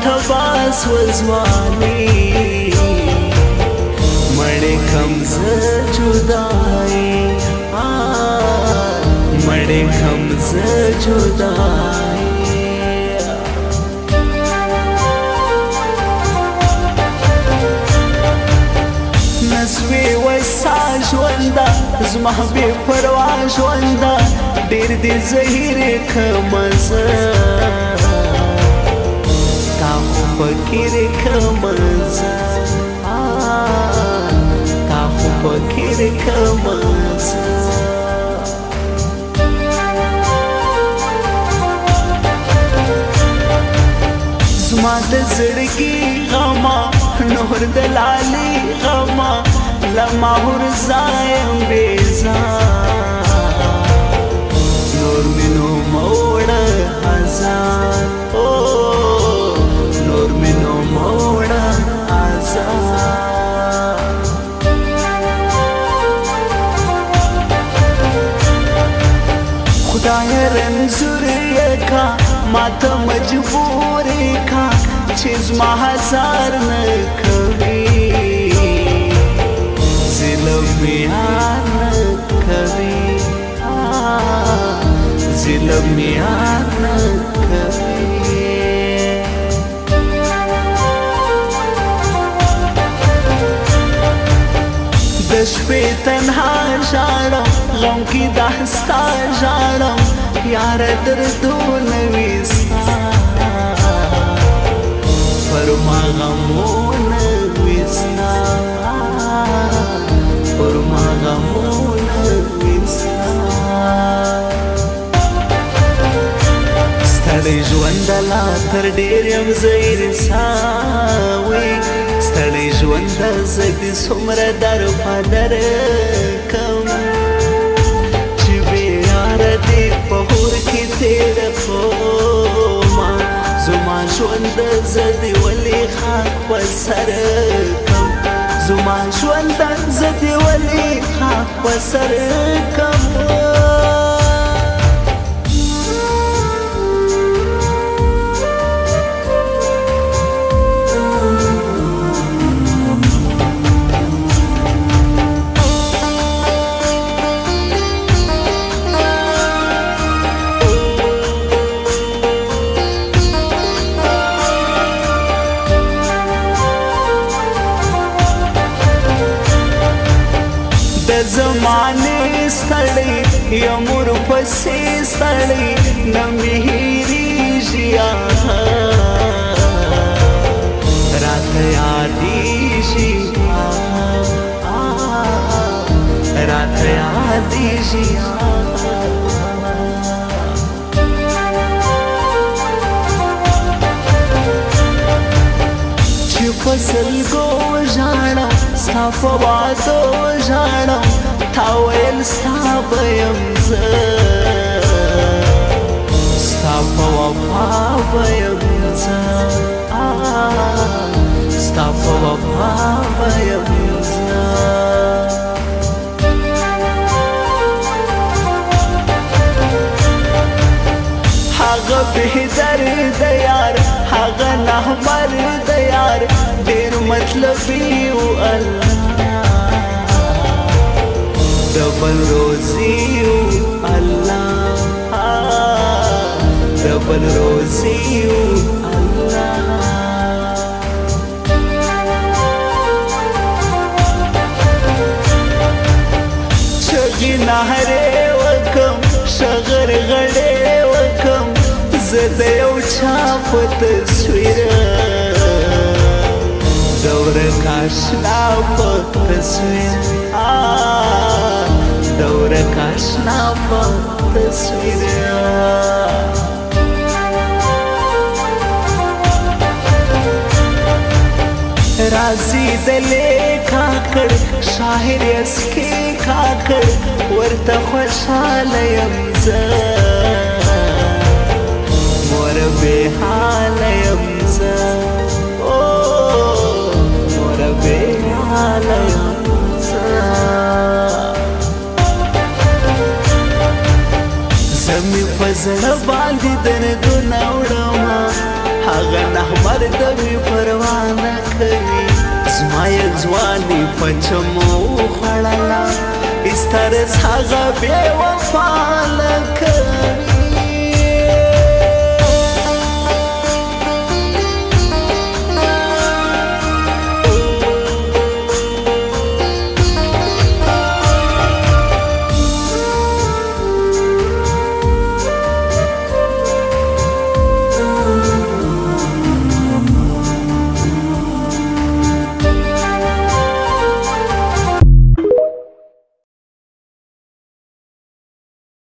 تباس وزوانی مړې کم زه جدایي مړې کم زه جدایي نسوي وسا ژونده زما بې پروا ژونده ډېر دې زهیر کړمه زه تا خو فکر کړمه زه تا خو فکر کړمه زه زما د زړګي غمه نور د لالي غمه لما هرزایم بیزا نور منو موڑا آزاد نور منو موڑا آزاد خدای رنزور یکا ماتا مجبور کا چیز ما ہزار نکوی ظلم یار نکوی ظلم یار نکوی د شپې تنها ژاړم غم کې داستا ژاړم یاره دردونه وي ستا پر ما غمونه وي ستا پر ما غمونه وي ستا ستړی ژونده لا تر ډېر یم زه انساوي ستړی ژونده زه دې څومره درپادر کم چې بېیاره دې په هور کې تېره کړمه زما ژونده زه دې ولې خاک په سر کم زما ژونده زه دې ولې خاک په سر کم زمانه ستړی یم ورپسې ستړی نه مې هېرېږي راته یادېږي راته یادېږي چې په سلګو ژاړم ستا په واده ژاړم تا ویل ستا به یم زه ستا په وفا به یم زه ستا په وفا به یم زه هغه بهدرد یار هغه نامرد یار ډېر مطلبي و الله دبل روزی اللہ دبل روزی اللہ چغی نهرے وکم شغر غڑے وکم زد یو چاپ تصویر دور کاشنا په تصویر دور کاشنا په تصویر رازی دلې کاکړ شاعر اسکې کاکړ ورته خوشاله یم زه مور بې حاله یم زه مور بې حاله یم زمي په زړه باندې دردونه وړمه هغه نهمر د وی پروا نه کوي زما یې ځواني په چمو خوړله استرس هغه بې وفا نه کوي